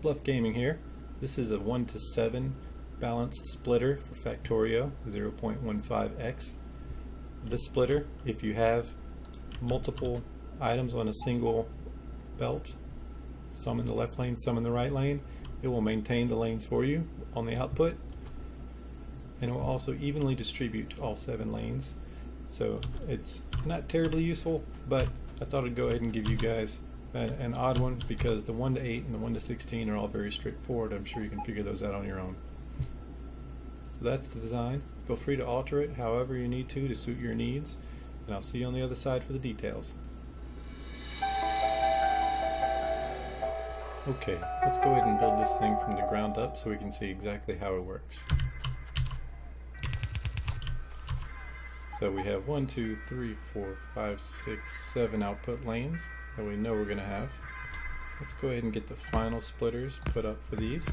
BLUF Gaming here. This is a 1:7 balanced splitter for Factorio 0.15x. This splitter, if you have multiple items on a single belt, some in the left lane, some in the right lane, it will maintain the lanes for you on the output, and it will also evenly distribute to all 7 lanes. So it's not terribly useful, but I thought I'd go ahead and give you guys an odd one, because the 1 to 8 and the 1 to 16 are all very straightforward. I'm sure you can figure those out on your own. So that's the design. Feel free to alter it however you need to suit your needs, and I'll see you on the other side for the details. Okay, let's go ahead and build this thing from the ground up so we can see exactly how it works. So we have 1, 2, 3, 4, 5, 6, 7 output lanes that we know we're going to have. Let's go ahead and get the final splitters put up for these.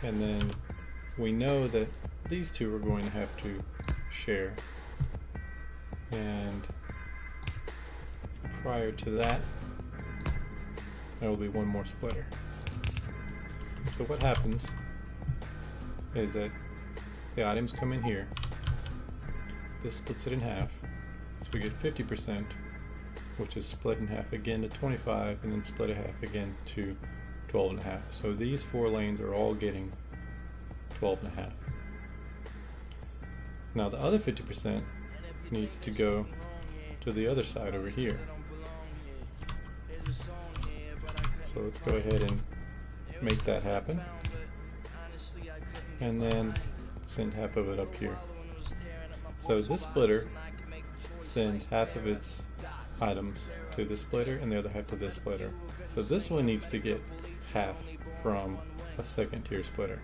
And then we know that these two are going to have to share. And prior to that, there will be one more splitter. So what happens is that the items come in here. This splits it in half. So we get 50%, which is split in half again to 25, and then split a half again to 12.5. So these 4 lanes are all getting 12.5. Now the other 50% needs to go to the other side over here. So let's go ahead and make that happen, and then send half of it up here. So this splitter sends half of its items to this splitter and the other half to this splitter. So this one needs to get half from a second tier splitter.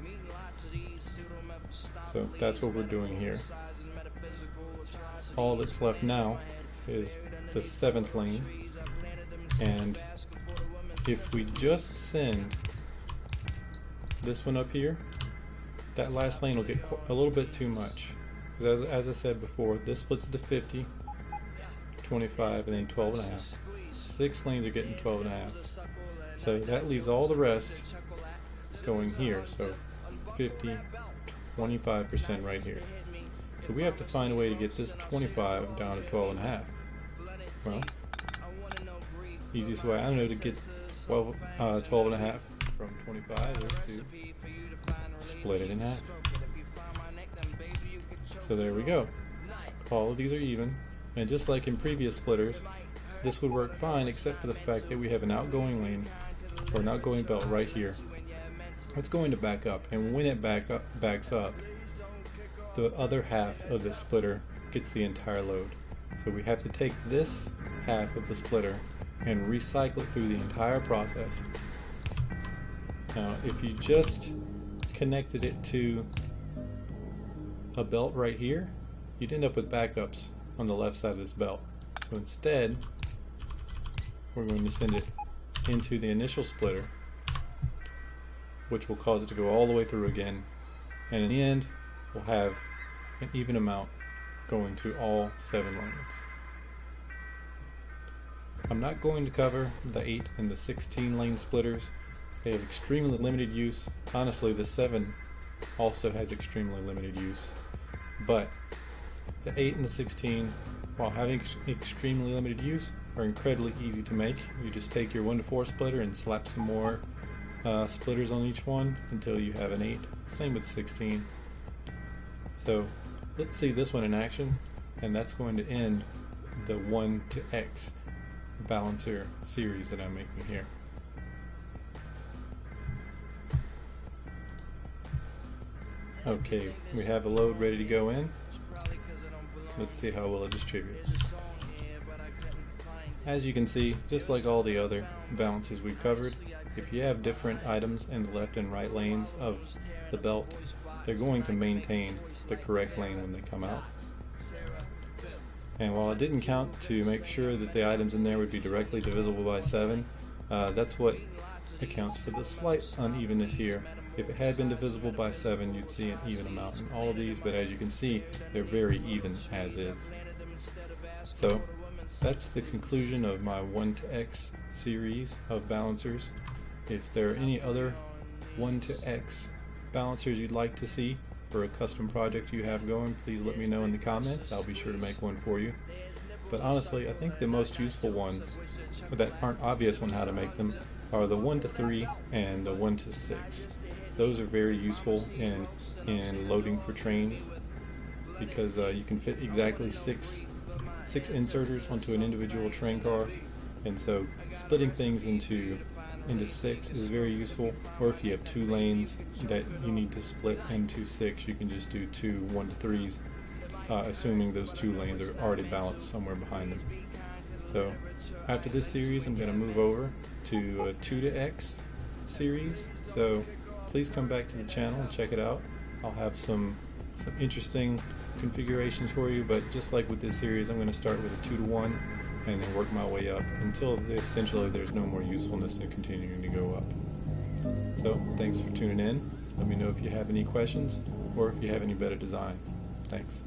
So that's what we're doing here. All that's left now is the 7th lane, and if we just send this one up here, that last lane will get a little bit too much. Because as I said before, this splits it to 50, 25, and then 12.5. 6 lanes are getting 12.5. So that leaves all the rest going here. So 50, 25% right here. So we have to find a way to get this 25 down to 12.5. Well, easiest way I know to get 12.5 from 25 is to split it in half. So there we go. All of these are even, and just like in previous splitters, this would work fine except for the fact that we have an outgoing lane, or an outgoing belt right here. It's going to back up, and when it backs up, the other half of the splitter gets the entire load. So we have to take this half of the splitter and recycle it through the entire process. Now, if you just connected it to a belt right here, you'd end up with backups on the left side of this belt. So instead, we're going to send it into the initial splitter, which will cause it to go all the way through again, and in the end we'll have an even amount going to all 7 lanes. I'm not going to cover the 8 and the 16 lane splitters. They have extremely limited use. Honestly, the 7 also has extremely limited use, but the 8 and the 16, while having extremely limited use, are incredibly easy to make. You just take your 1 to 4 splitter and slap some more splitters on each one until you have an 8. Same with 16. So let's see this one in action, and that's going to end the 1 to X balancer series that I'm making here. Okay, we have a load ready to go in. Let's see how well it distributes. As you can see, just like all the other balancers we've covered, if you have different items in the left and right lanes of the belt, they're going to maintain the correct lane when they come out. And while I didn't count to make sure that the items in there would be directly divisible by 7, that's what accounts for the slight unevenness here. If it had been divisible by 7, you'd see an even amount in all of these, but as you can see, they're very even as is. So that's the conclusion of my 1 to X series of balancers. If there are any other 1 to X balancers you'd like to see for a custom project you have going, please let me know in the comments. I'll be sure to make one for you. But honestly, I think the most useful ones that aren't obvious on how to make them are the 1 to 3 and the 1 to 6. Those are very useful in loading for trains, because you can fit exactly six inserters onto an individual train car, and so splitting things into 6 is very useful. Or if you have 2 lanes that you need to split into 6, you can just do 2 1 to 3s, assuming those 2 lanes are already balanced somewhere behind them. So after this series, I'm going to move over to a 2 to X series, so please come back to the channel and check it out. I'll have some interesting configurations for you, but just like with this series, I'm going to start with a 2 to 1 and then work my way up until essentially there's no more usefulness in continuing to go up. So thanks for tuning in. Let me know if you have any questions or if you have any better designs. Thanks.